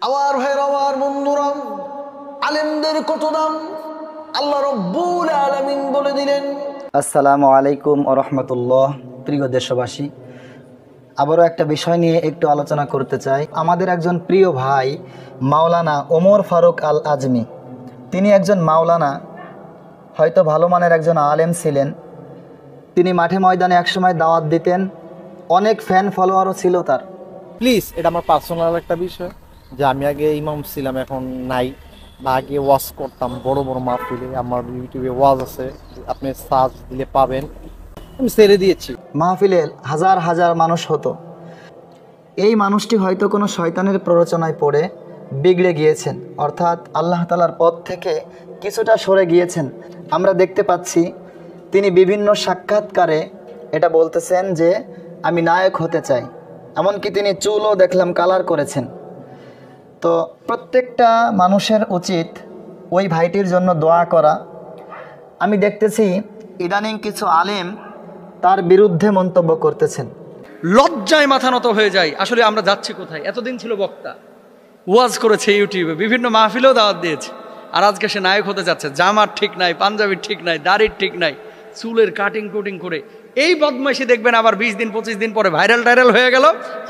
আমার ভাইয়ের, আমার বন্ধুরা, আলেমদের কত দাম আল্লাহ রব্বুল আলামিন বলে দিলেন। আসসালামু আলাইকুম ওয়া রাহমাতুল্লাহ। প্রিয় দেশবাসী, আবারও একটা বিষয় নিয়ে একটু আলোচনা করতে চাই। আমাদের একজন প্রিয় ভাই মাওলানা ওমর ফারুক আল আজমি, তিনি একজন মাওলানা, হয়তো ভালো মানের একজন আলেম ছিলেন। তিনি মাঠে ময়দানে একসময় দাওয়াত দিতেন, অনেক ফ্যান ফলোয়ারও ছিল তার। প্লিজ, এটা আমার পার্সোনাল একটা বিষয় যে আমি আগে ইমাম ছিলাম, এখন নাই। বা আগে ওয়াজ করতাম বড় বড় মাহফিলে, আমার ইউটিউবে ওয়াজ আছে, আপনি সার্চ দিলে পাবেন। আমি ছেড়ে দিয়েছি। মাহফিলে হাজার হাজার মানুষ হতো। এই মানুষটি হয়তো কোনো শয়তানের প্ররোচনায় পড়ে বিগড়ে গিয়েছেন, অর্থাৎ আল্লাহ তাআলার পথ থেকে কিছুটা সরে গিয়েছেন। আমরা দেখতে পাচ্ছি তিনি বিভিন্ন সাক্ষাৎকারে এটা বলতেছেন যে আমি নায়ক হতে চাই, এমনকি তিনি চুলও দেখলাম কালার করেছেন। তো প্রত্যেকটা মানুষের উচিত ওই ভাইটির জন্য দোয়া করা। আমি দেখতেছি ইদানিং কিছু আলেম তার বিরুদ্ধে মন্তব্য করতেছেন। লজ্জায় মাথা নত হয়ে যায়। আসলে আমরা যাচ্ছি কোথায়? এতদিন ছিল বক্তা, ওয়াজ করেছে ইউটিউবে, বিভিন্ন মাহফিলেও দাওয়াত দিয়েছে, আর আজকে সে নায়ক হতে যাচ্ছে। জামার ঠিক নাই, পাঞ্জাবির ঠিক নাই, দাড়ির ঠিক নাই, চুলের কাটিং কুটিং করে এই বদমাইশি দেখবেন আবার 20 দিন 25 দিন পরে ভাইরাল টাইরাল হয়ে গেল,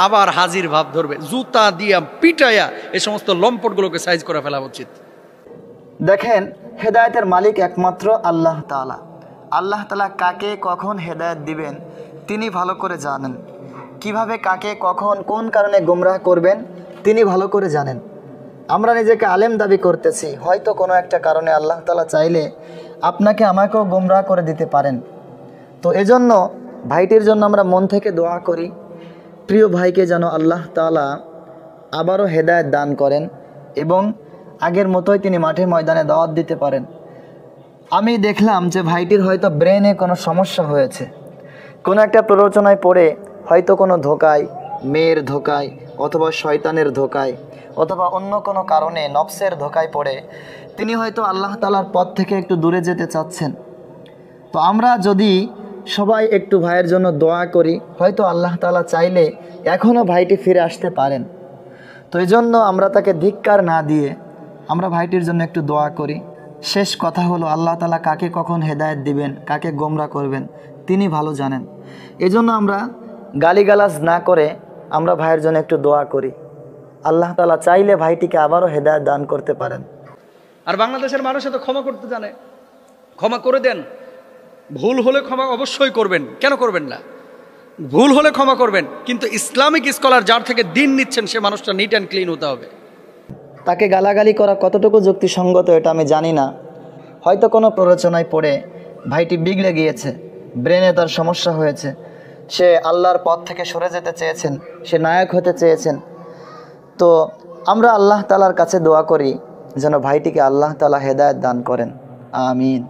আবার হাজির ভাব ধরবে। জুতা দিয়া পিটাইয়া এই সমস্ত লম্পটগুলোকে সাইজ করে ফেলা উচিত। দেখেন, হেদায়েতের মালিক একমাত্র আল্লাহ তাআলা। আল্লাহ তাআলা কাকে কখন হেদায়েত দিবেন তিনি ভালো করে জানেন। কিভাবে কাকে কখন কোন কারণে গোমরাহ করবেন তিনি ভালো করে জানেন। আমরা নিজেকে আলেম দাবি করতেছি, হয়তো কোনো একটা কারণে আল্লাহ তাআলা চাইলে আপনাকে আমাকেও গোমরাহ করে দিতে পারেন। তো এজন্য ভাইটির জন্য আমরা মন থেকে দোয়া করি, প্রিয় ভাইকে যেন আল্লাহ তাআলা আবারও হেদায়েত দান করেন এবং আগের মতোই তিনি মাঠে ময়দানে দাওয়াত দিতে পারেন। আমি দেখলাম যে ভাইটির হয়তো ব্রেনে কোনো সমস্যা হয়েছে, কোনো একটা প্ররোচনায় পড়ে, হয়তো কোনো ধোকায়, মেয়ের ধোকায়, অথবা শয়তানের ধোকায়, অথবা অন্য কোনো কারণে নফসের ধোকায় পড়ে তিনি হয়তো আল্লাহ তাআলার পথ থেকে একটু দূরে যেতে চাচ্ছেন। তো আমরা যদি সবাই একটু ভাইয়ের জন্য দোয়া করি, হয়তো আল্লাহ তাআলা চাইলে এখনও ভাইটি ফিরে আসতে পারেন। তো এই জন্য আমরা তাকে ধিক্কার না দিয়ে আমরা ভাইটির জন্য একটু দোয়া করি। শেষ কথা হলো, আল্লাহ তাআলা কাকে কখন হেদায়েত দিবেন, কাকে গোমরা করবেন তিনি ভালো জানেন। এজন্য আমরা গালিগালাজ না করে আমরা ভাইয়ের জন্য একটু দোয়া করি। আল্লাহ তাআলা চাইলে ভাইটিকে আবারও হেদায়েত দান করতে পারেন। আর বাংলাদেশের মানুষ এত ক্ষমা করতে জানে, ক্ষমা করে দেন। ভুল হলে ক্ষমা অবশ্যই করবেন, কেন করবেন না? ভুল হলে ক্ষমা করবেন, কিন্তু ইসলামিক স্কলার যার থেকে দিন নিচ্ছেন সে মানুষটা নিট অ্যান্ড ক্লিন হতে হবে। তাকে গালাগালি করা কতটুকু যুক্তিসঙ্গত এটা আমি জানি না। হয়তো কোনো প্ররোচনায় পড়ে ভাইটি বিগড়ে গিয়েছে, ব্রেনে তার সমস্যা হয়েছে, সে আল্লাহর পথ থেকে সরে যেতে চেয়েছেন, সে নায়ক হতে চেয়েছেন। তো আমরা আল্লাহ তাআলার কাছে দোয়া করি যেন ভাইটিকে আল্লাহ তাআলা হেদায়েত দান করেন। আমিন।